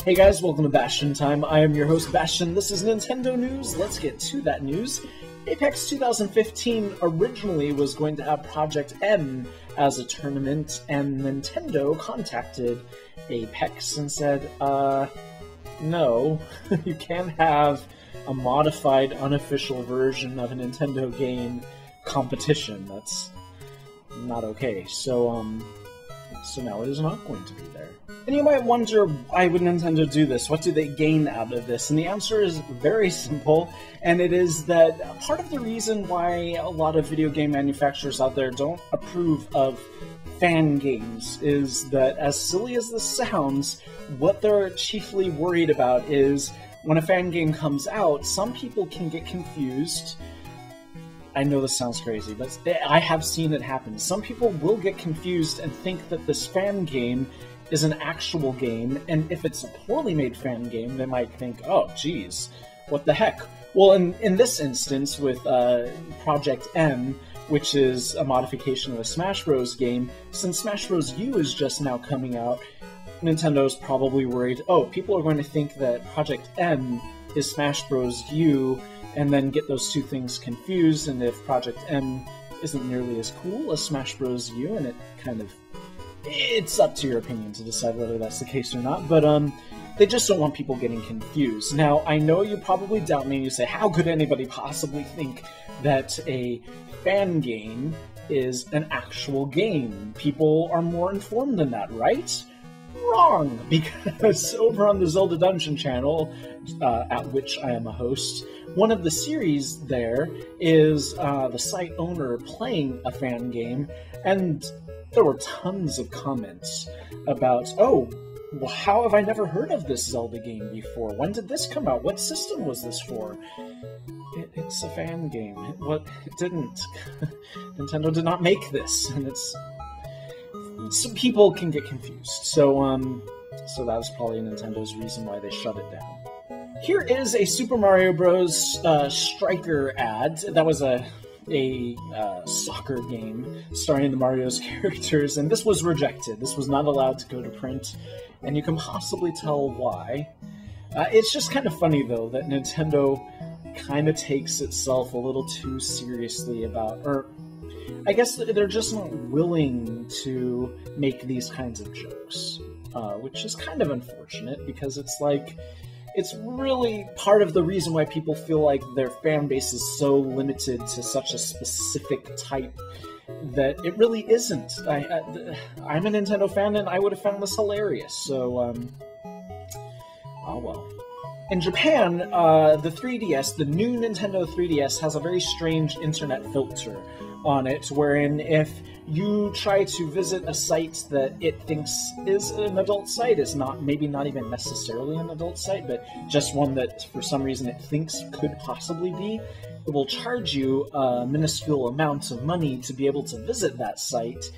Hey guys, welcome to Bastion Time. I am your host, Bastion. This is Nintendo News. Let's get to that news. Apex 2015 originally was going to have Project M as a tournament, and Nintendo contacted Apex and said, no, you can't have a modified, unofficial version of a Nintendo game competition. That's not okay. So now it is not going to be there. And you might wonder, why would Nintendo do this? What do they gain out of this? And the answer is very simple, and it is that part of the reason why a lot of video game manufacturers out there don't approve of fan games is that, as silly as this sounds, what they're chiefly worried about is when a fan game comes out, some people can get confused. I know this sounds crazy, but I have seen it happen. Some people will get confused and think that this fan game is an actual game, and if it's a poorly made fan game, they might think, oh, geez, what the heck? Well, in this instance, with Project M, which is a modification of a Smash Bros. Game, since Smash Bros. U is just now coming out, Nintendo's probably worried, oh, people are going to think that Project M is Smash Bros. U, and then get those two things confused, and if Project M isn't nearly as cool as Smash Bros. U, and it kind of... it's up to your opinion to decide whether that's the case or not, but they just don't want people getting confused. Now, I know you probably doubt me and you say, how could anybody possibly think that a fan game is an actual game? People are more informed than that, right? Wrong! Because over on the Zelda Dungeon channel, at which I am a host, one of the series there is the site owner playing a fan game, and there were tons of comments about, oh, well, how have I never heard of this Zelda game before? When did this come out? What system was this for? It's a fan game. It didn't. Nintendo did not make this, and it's... some people can get confused. So that was probably Nintendo's reason why they shut it down. Here is a Super Mario Bros. Striker ad. That was a soccer game starring the Mario's characters, and this was rejected. This was not allowed to go to print, and you can possibly tell why. It's just kind of funny, though, that Nintendo kind of takes itself a little too seriously about, or I guess they're just not willing to make these kinds of jokes, which is kind of unfortunate, because it's like, it's really part of the reason why people feel like their fan base is so limited to such a specific type that it really isn't. I'm a Nintendo fan, and I would have found this hilarious, so, oh well. In Japan, the 3DS, the new Nintendo 3DS, has a very strange internet filter on it, wherein if you try to visit a site that it thinks is an adult site, is not, maybe not even necessarily an adult site, but just one that for some reason it thinks could possibly be, it will charge you a minuscule amount of money to be able to visit that site,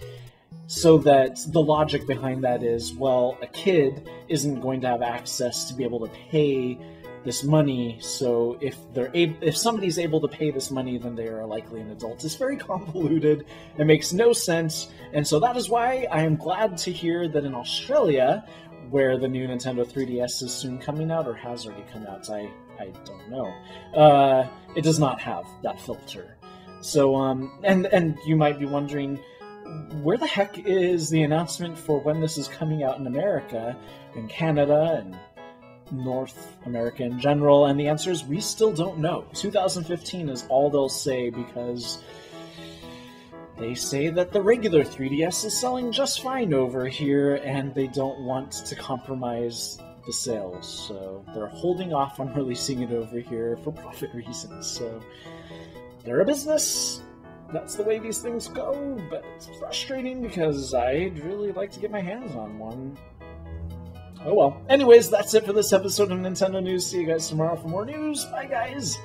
so that the logic behind that is, well, a kid isn't going to have access to be able to pay this money, so if somebody's able to pay this money, then they are likely an adult. It's very convoluted, it makes no sense, and so that is why I am glad to hear that in Australia, where the new Nintendo 3DS is soon coming out, or has already come out, I don't know, it does not have that filter. So, and you might be wondering, where the heck is the announcement for when this is coming out in America, in Canada, and North America in general? And the answer is, we still don't know. 2015 is all they'll say, because they say that the regular 3DS is selling just fine over here, and they don't want to compromise the sales, so they're holding off on releasing it over here for profit reasons. So they're a business. That's the way these things go, but it's frustrating because I'd really like to get my hands on one. Oh well. Anyways, that's it for this episode of Nintendo News. See you guys tomorrow for more news. Bye, guys!